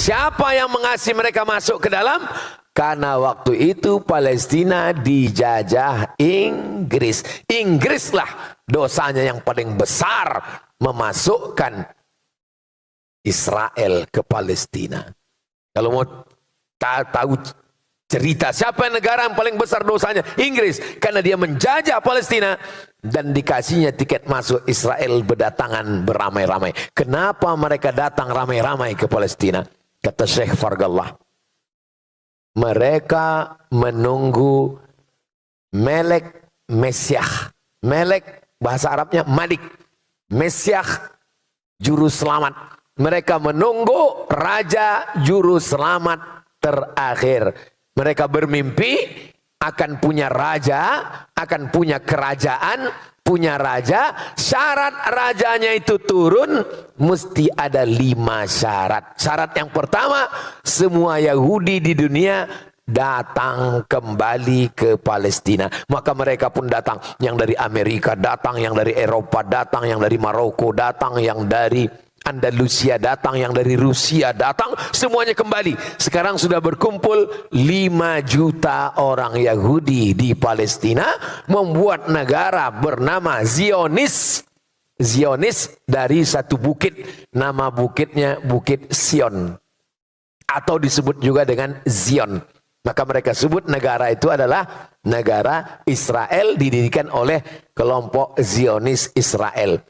Siapa yang mengasihi mereka masuk ke dalam? Karena waktu itu Palestina dijajah Inggris. Inggrislah dosanya yang paling besar memasukkan Israel ke Palestina. Kalau mau tahu cerita siapa negara yang paling besar dosanya? Inggris. Karena dia menjajah Palestina dan dikasihnya tiket masuk Israel berdatangan beramai-ramai. Kenapa mereka datang ramai-ramai ke Palestina? Kata Syekh Fargallah, mereka menunggu Melek Mesyah. Melek bahasa Arabnya Malik. Mesyah juru selamat. Mereka menunggu raja juru selamat terakhir. Mereka bermimpi akan punya raja, akan punya kerajaan, punya raja. Syarat rajanya itu turun, mesti ada 5 syarat. Syarat yang pertama, semua Yahudi di dunia datang kembali ke Palestina. Maka mereka pun datang, yang dari Amerika datang, yang dari Eropa datang, yang dari Maroko datang, yang dari Andalusia datang, yang dari Rusia datang, semuanya kembali. Sekarang sudah berkumpul 5 juta orang Yahudi di Palestina, membuat negara bernama Zionis. Zionis dari satu bukit, nama bukitnya Bukit Sion, atau disebut juga dengan Zion. Maka mereka sebut negara itu adalah negara Israel, didirikan oleh kelompok Zionis Israel.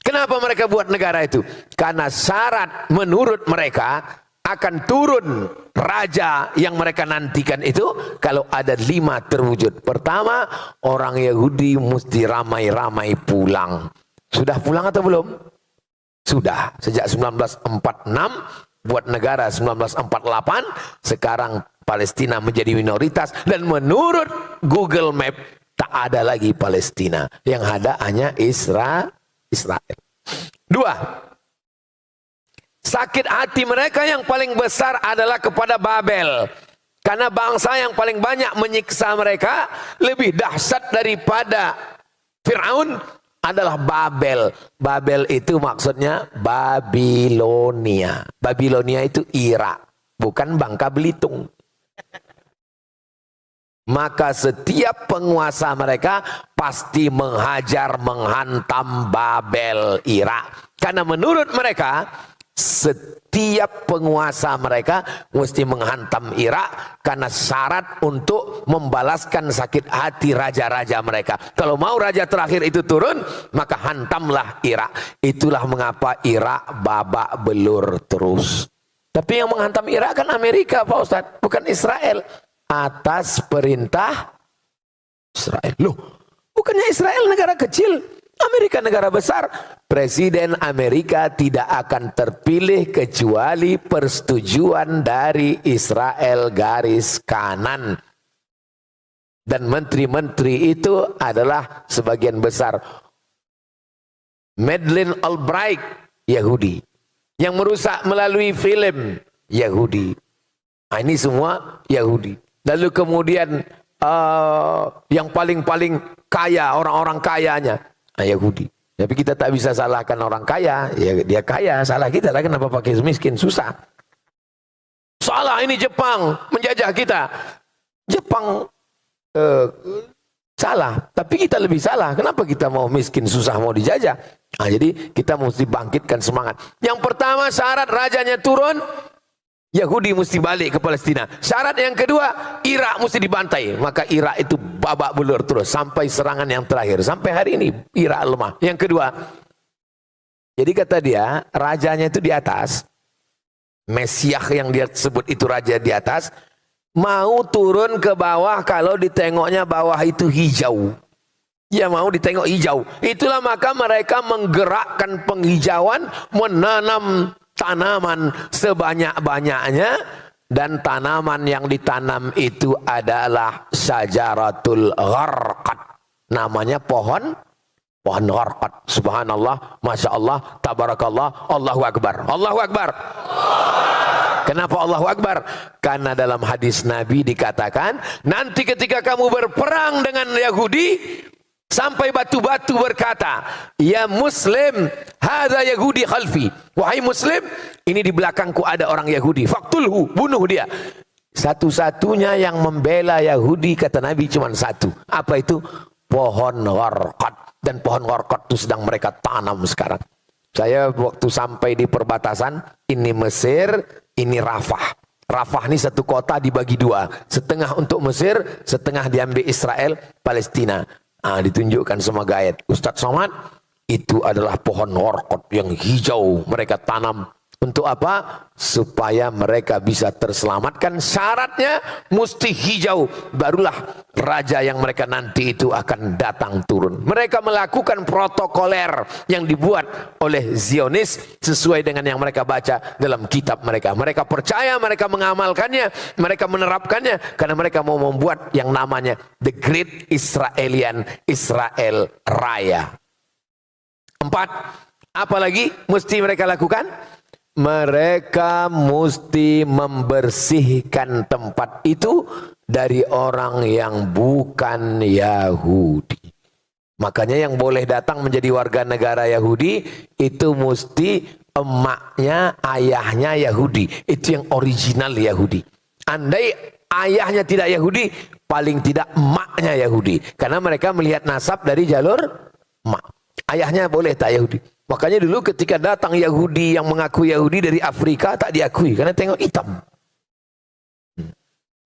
Kenapa mereka buat negara itu? Karena syarat menurut mereka akan turun raja yang mereka nantikan itu kalau ada 5 terwujud. Pertama, orang Yahudi mesti ramai-ramai pulang. Sudah pulang atau belum? Sudah. Sejak 1946 buat negara 1948, sekarang Palestina menjadi minoritas, dan menurut Google Map tak ada lagi Palestina. Yang ada hanya Israel. 2. Sakit hati mereka yang paling besar adalah kepada Babel. Karena bangsa yang paling banyak menyiksa mereka, lebih dahsyat daripada Fir'aun, adalah Babel. Babel itu maksudnya Babilonia. Babilonia itu Irak, bukan Bangka Belitung. Maka setiap penguasa mereka pasti menghajar, menghantam Babel, Irak. Karena menurut mereka, setiap penguasa mereka mesti menghantam Irak, karena syarat untuk membalaskan sakit hati raja-raja mereka. Kalau mau raja terakhir itu turun, maka hantamlah Irak. Itulah mengapa Irak babak belur terus. Tapi yang menghantam Irak kan Amerika, Pak Ustadz, bukan Israel. Atas perintah Israel. Loh, bukannya Israel negara kecil, Amerika negara besar. Presiden Amerika tidak akan terpilih kecuali persetujuan dari Israel garis kanan. Dan menteri-menteri itu adalah sebagian besar Madeleine Albright, Yahudi. Yang merusak melalui film, Yahudi. Nah, ini semua Yahudi. Lalu kemudian yang paling kaya, orang-orang kayanya Yahudi. Tapi kita tak bisa salahkan orang kaya, ya dia kaya, salah kita lah kenapa pakai miskin, susah. Salah ini Jepang menjajah kita. Jepang salah, tapi kita lebih salah. Kenapa kita mau miskin, susah, mau dijajah? Nah, jadi kita mesti bangkitkan semangat. Yang pertama, syarat rajanya turun, Yahudi mesti balik ke Palestina. Syarat yang kedua, Irak mesti dibantai. Maka Irak itu babak belur terus sampai serangan yang terakhir. Sampai hari ini Irak lemah. Yang kedua, jadi kata dia, rajanya itu di atas. Mesyah yang dia sebut itu raja di atas, mau turun ke bawah kalau ditengoknya bawah itu hijau. Ya mau ditengok hijau. Itulah maka mereka menggerakkan penghijauan, menanam tanaman sebanyak-banyaknya, dan tanaman yang ditanam itu adalah syajaratul gharqad. Namanya pohon gharqad. Subhanallah, Masya Allah, Tabarakallah, Allahu Akbar. Allahu Akbar. Kenapa Allahu Akbar? Karena dalam hadis Nabi dikatakan, nanti ketika kamu berperang dengan Yahudi, Sampai batu-batu berkata, ya Muslim, hadza Yahudi khalfi. Wahai Muslim, ini di belakangku ada orang Yahudi. Faktulhu, bunuh dia. Satu-satunya yang membela Yahudi, kata Nabi, cuma satu. Apa itu? Pohon gharqad. Dan pohon gharqad itu sedang mereka tanam sekarang. Saya waktu sampai di perbatasan, ini Mesir, ini Rafah. Rafah ini satu kota dibagi dua. Setengah untuk Mesir, setengah diambil Israel, Palestina. Ditunjukkan sama guide Ustadz Somad, itu adalah pohon gharqad yang hijau mereka tanam. Untuk apa? Supaya mereka bisa terselamatkan. Syaratnya mesti hijau, barulah raja yang mereka nanti itu akan datang turun. Mereka melakukan protokoler yang dibuat oleh Zionis sesuai dengan yang mereka baca dalam kitab mereka. Mereka percaya, mereka mengamalkannya, mereka menerapkannya karena mereka mau membuat yang namanya The Great Israel Raya. 4. Apa lagi mesti mereka lakukan? Mereka mesti membersihkan tempat itu dari orang yang bukan Yahudi. Makanya yang boleh datang menjadi warga negara Yahudi itu mesti emaknya, ayahnya Yahudi. Itu yang original Yahudi. Andai ayahnya tidak Yahudi, paling tidak emaknya Yahudi. Karena mereka melihat nasab dari jalur emak. Ayahnya boleh tak Yahudi. Makanya dulu ketika datang Yahudi yang mengaku Yahudi dari Afrika tak diakui karena tengok hitam.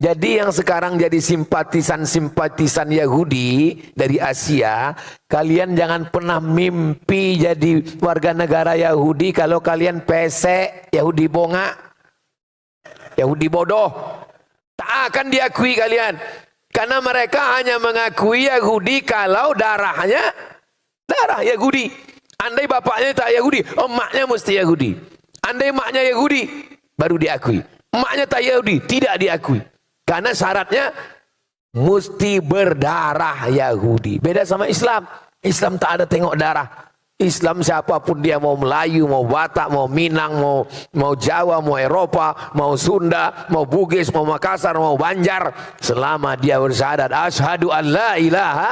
Jadi yang sekarang jadi simpatisan Yahudi dari Asia, kalian jangan pernah mimpi jadi warga negara Yahudi kalau kalian pesek, Yahudi bongak, Yahudi bodoh. Tak akan diakui kalian. Karena mereka hanya mengakui Yahudi kalau darahnya darah Yahudi. Andai bapaknya tak Yahudi, emaknya mesti Yahudi. Andai emaknya Yahudi, baru diakui. Emaknya tak Yahudi, tidak diakui. Karena syaratnya mesti berdarah Yahudi. Beda sama Islam. Islam tak ada tengok darah. Islam siapapun dia, mau Melayu, mau Batak, mau Minang, mau Jawa, mau Eropa, mau Sunda, mau Bugis, mau Makassar, mau Banjar, selama dia bersyahadat asyhadu an la ilaha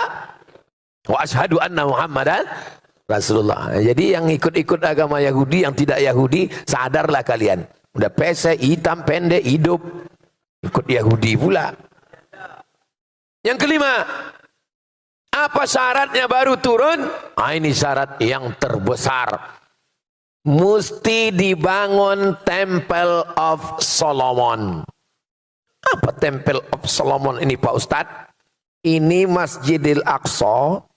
wa asyhadu anna Muhammadan Rasulullah. Jadi yang ikut-ikut agama Yahudi, yang tidak Yahudi, sadarlah kalian. Udah pesek, hitam, pendek, hidup, ikut Yahudi pula. Yang kelima, apa syaratnya baru turun? Ini syarat yang terbesar. Mesti dibangun Temple of Solomon. Apa Temple of Solomon ini Pak Ustadz? Ini Masjidil Aqsa.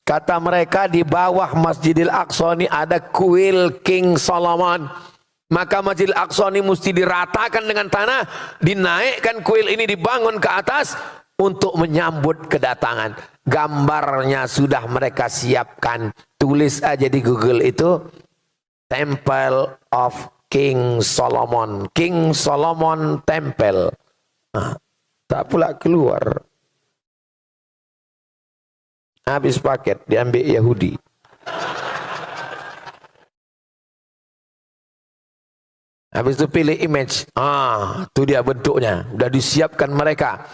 Kata mereka di bawah Masjidil Aqsa ini ada kuil King Solomon. Maka Masjidil Aqsa ini mesti diratakan dengan tanah, dinaikkan kuil ini, dibangun ke atas untuk menyambut kedatangan. Gambarnya sudah mereka siapkan. Tulis aja di Google itu Temple of King Solomon. King Solomon Temple. Tak pula keluar. Habis paket, diambil Yahudi. Habis itu pilih image. Itu dia bentuknya. Sudah disiapkan mereka.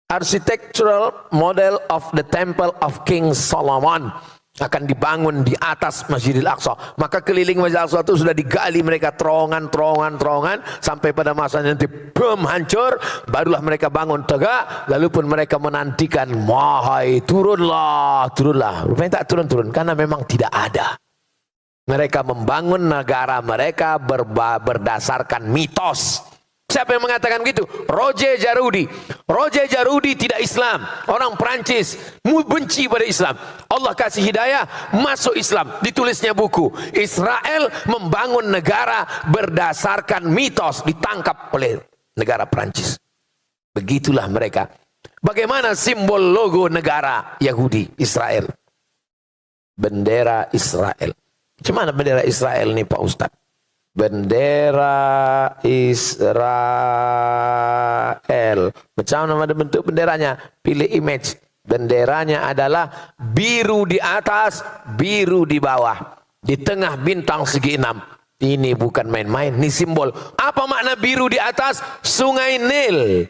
Architectural model of the Temple of King Solomon akan dibangun di atas Masjidil Aqsa. Maka keliling Masjidil Aqsa itu sudah digali mereka terowongan sampai pada masanya nanti bom hancur, barulah mereka bangun tegak. Lalu pun mereka menantikan, wahai turunlah. Rupanya tak turun karena memang tidak ada. Mereka membangun negara mereka berdasarkan mitos. Siapa yang mengatakan begitu? Roger Jarudi. Roger Jarudi tidak Islam, orang Perancis, benci pada Islam. Allah kasih hidayah, masuk Islam. Ditulisnya buku Israel membangun negara berdasarkan mitos, ditangkap oleh negara Perancis. Begitulah mereka. Bagaimana simbol logo negara Yahudi Israel? Bendera Israel. Cuman bendera Israel nih Pak Ustadz? Bendera Israel. Macam mana bentuk benderanya? Pilih image. Benderanya adalah biru di atas, biru di bawah. Di tengah bintang segi 6. Ini bukan main-main, ini simbol. Apa makna biru di atas? Sungai Nil.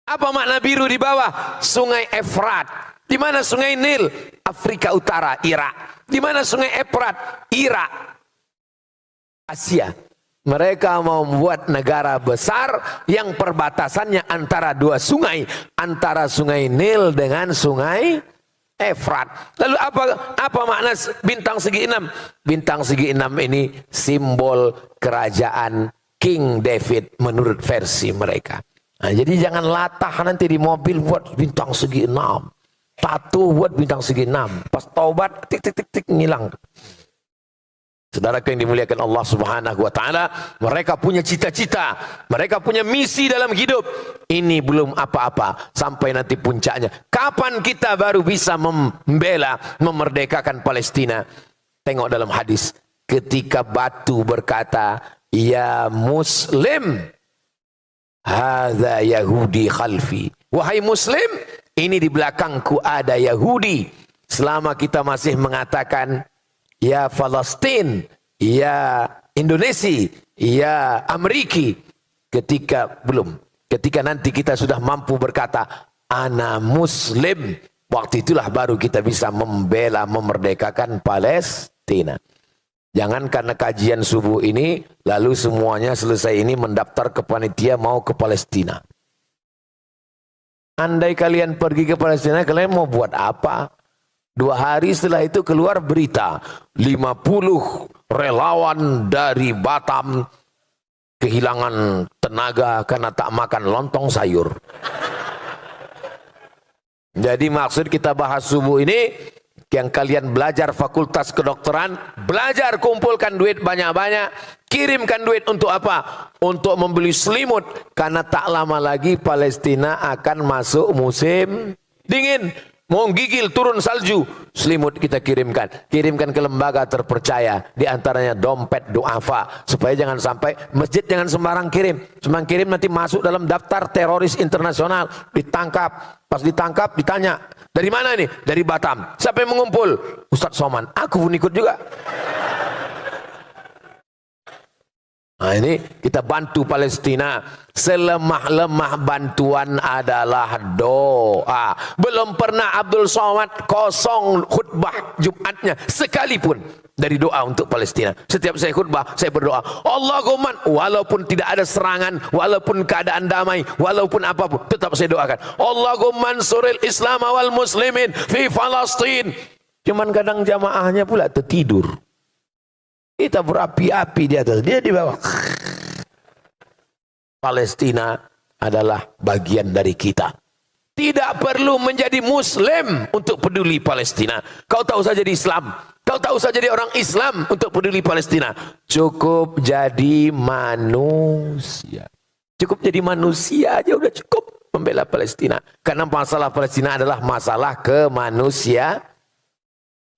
Apa makna biru di bawah? Sungai Efrat. Di mana sungai Nil? Afrika Utara, Irak. Di mana sungai Efrat? Irak. Asia. Mereka mau membuat negara besar yang perbatasannya antara dua sungai, antara sungai Nil dengan sungai Efrat. Lalu apa makna bintang segi enam? Bintang segi enam ini simbol kerajaan King David menurut versi mereka. Nah, jadi jangan latah nanti di mobil buat bintang segi enam, tato buat bintang segi enam, pas taubat tik tik tik tik ngilang. Saudara yang dimuliakan Allah Subhanahu wa taala, mereka punya cita-cita, mereka punya misi dalam hidup. Ini belum apa-apa sampai nanti puncaknya. Kapan kita baru bisa membela, memerdekakan Palestina? Tengok dalam hadis, ketika batu berkata, "Ya Muslim, hadza Yahudi khalfi." Wahai Muslim, ini di belakangku ada Yahudi. Selama kita masih mengatakan ya Palestina, ya Indonesia, ya Amerika, ketika nanti kita sudah mampu berkata ana Muslim, waktu itulah baru kita bisa membela, memerdekakan Palestina. Jangan karena kajian subuh ini lalu semuanya selesai ini mendaftar ke panitia mau ke Palestina. Andai kalian pergi ke Palestina, kalian mau buat apa? 2 hari setelah itu keluar berita 50 relawan dari Batam kehilangan tenaga karena tak makan lontong sayur. Jadi maksud kita bahas subuh ini, yang kalian belajar fakultas kedokteran, belajar kumpulkan duit banyak-banyak, kirimkan duit untuk apa? Untuk membeli selimut, karena tak lama lagi Palestina akan masuk musim dingin. Mau gigil turun salju, selimut kita kirimkan ke lembaga terpercaya, di antaranya dompet duafa, supaya jangan sampai masjid jangan sembarang kirim, cuma kirim nanti masuk dalam daftar teroris internasional, ditangkap, pas ditangkap ditanya dari mana ini, dari Batam, siapa yang mengumpul? Ustadz Soman, aku pun ikut juga. Nah ini kita bantu Palestina. Selemah-lemah bantuan adalah doa. Belum pernah Abdul Somad kosong khutbah Jumatnya sekalipun dari doa untuk Palestina. Setiap saya khutbah saya berdoa, Allahumma, walaupun tidak ada serangan, walaupun keadaan damai, walaupun apapun, tetap saya doakan, Allahumma ansuril Islam wal muslimin fi Palestin. Cuman kadang jamaahnya pula tertidur. Kita berapi-api di atas, dia di bawah. Palestina adalah bagian dari kita. Tidak perlu menjadi Muslim untuk peduli Palestina. Kau tahu saja di Islam, kau tahu saja di orang Islam untuk peduli Palestina. Cukup jadi manusia. Cukup jadi manusia aja udah cukup membela Palestina. Karena masalah Palestina adalah masalah kemanusiaan.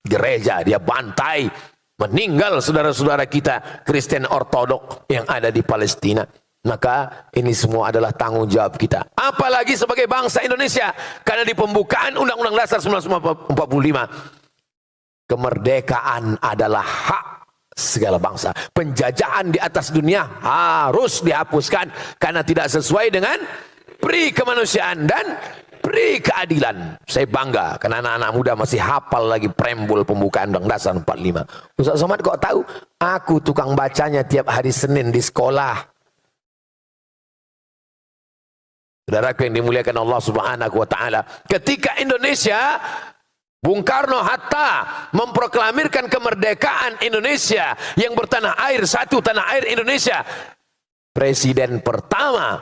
Gereja dia bantai, meninggal saudara-saudara kita Kristen Ortodok yang ada di Palestina. Maka ini semua adalah tanggung jawab kita. Apalagi sebagai bangsa Indonesia. Karena di pembukaan Undang-Undang Dasar 1945, kemerdekaan adalah hak segala bangsa. Penjajahan di atas dunia harus dihapuskan. Karena tidak sesuai dengan pri kemanusiaan dan pri keadilan. Saya bangga karena anak-anak muda masih hafal lagi preambul pembukaan Undang-Undang Dasar 45. Ustaz Somad kok tahu? Aku tukang bacanya tiap hari Senin di sekolah. Saudaraku yang dimuliakan Allah Subhanahu wa taala, ketika Indonesia Bung Karno Hatta memproklamirkan kemerdekaan Indonesia yang bertanah air satu, tanah air Indonesia, presiden pertama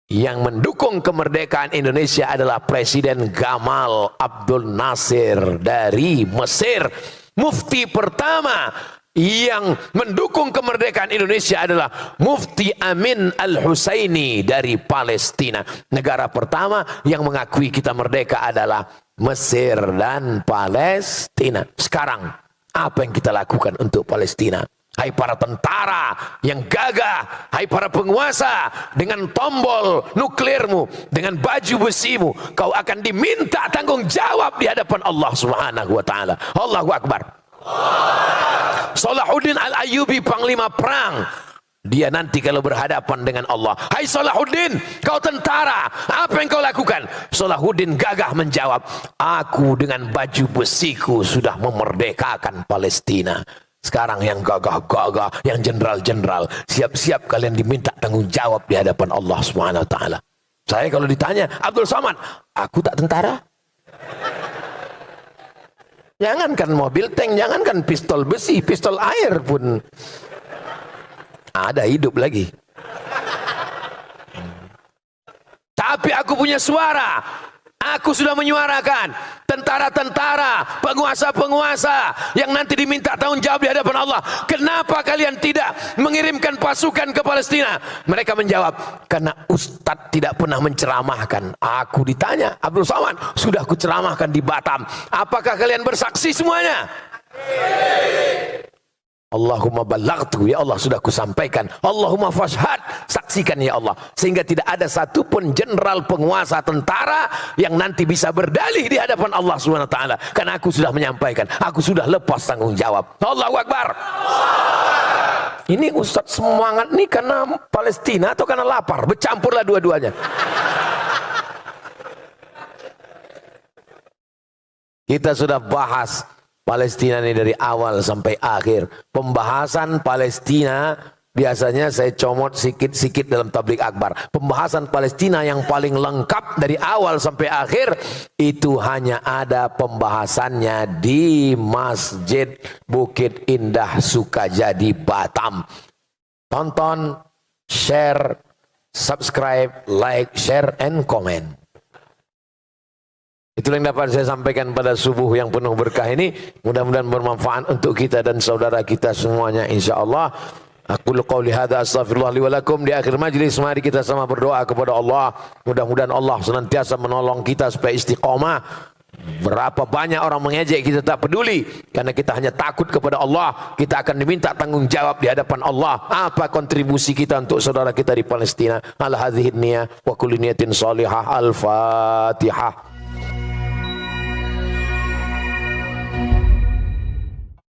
yang mendukung kemerdekaan Indonesia adalah Presiden Gamal Abdul Nasir dari Mesir. Mufti pertama yang mendukung kemerdekaan Indonesia adalah Mufti Amin Al-Husaini dari Palestina. Negara pertama yang mengakui kita merdeka adalah Mesir dan Palestina. Sekarang apa yang kita lakukan untuk Palestina? Hai para tentara yang gagah, hai para penguasa, dengan tombol nuklirmu, dengan baju besimu, kau akan diminta tanggung jawab di hadapan Allah Subhanahu wa taala. Allahu Akbar. Salahuddin Al-Ayyubi, panglima perang, dia nanti kalau berhadapan dengan Allah. Hai Salahuddin, kau tentara, apa yang kau lakukan? Salahuddin gagah menjawab, aku dengan baju besiku sudah memerdekakan Palestina. Sekarang yang gagah-gagah, yang jenderal-jenderal, siap-siap kalian diminta tanggung jawab di hadapan Allah Subhanahu wa taala. Saya kalau ditanya, Abdul Somad, aku tak tentara. Jangankan mobil tank, jangankan pistol besi, pistol air pun ada hidup lagi. Tapi aku punya suara. Aku sudah menyuarakan tentara-tentara, penguasa-penguasa yang nanti diminta tanggung jawab di hadapan Allah. Kenapa kalian tidak mengirimkan pasukan ke Palestina? Mereka menjawab, karena Ustadz tidak pernah menceramahkan. Aku ditanya, Abdul Somad, sudah aku ceramahkan di Batam. Apakah kalian bersaksi semuanya? Allahumma ballaghtu, ya Allah sudah kusampaikan. Allahumma fashhad, saksikan ya Allah. Sehingga tidak ada satupun jenderal, penguasa, tentara yang nanti bisa berdalih di hadapan Allah Subhanahu wa taala, karena aku sudah menyampaikan, aku sudah lepas tanggung jawab. Allahu Akbar. Ini Ustadz semangat nih karena Palestina atau karena lapar? Bercampurlah dua-duanya. Kita sudah bahas Palestina ini dari awal sampai akhir. Pembahasan Palestina biasanya saya comot sikit-sikit dalam tablik akbar. Pembahasan Palestina yang paling lengkap dari awal sampai akhir itu hanya ada pembahasannya di Masjid Bukit Indah Sukajadi Batam. Tonton, share, subscribe, like, share, and comment. Itulah yang dapat saya sampaikan pada subuh yang penuh berkah ini. Mudah-mudahan bermanfaat untuk kita dan saudara kita semuanya, insyaallah. Aku qauli hadza astaghfirullah li wa lakum. Di akhir majlis mari kita sama berdoa kepada Allah. Mudah-mudahan Allah senantiasa menolong kita supaya istiqomah. Berapa banyak orang mengejek, kita tak peduli, karena kita hanya takut kepada Allah. Kita akan diminta tanggung jawab di hadapan Allah. Apa kontribusi kita untuk saudara kita di Palestina? Ala hadhihi niyah wa kulli niyatin salihah. Al-Fatihah.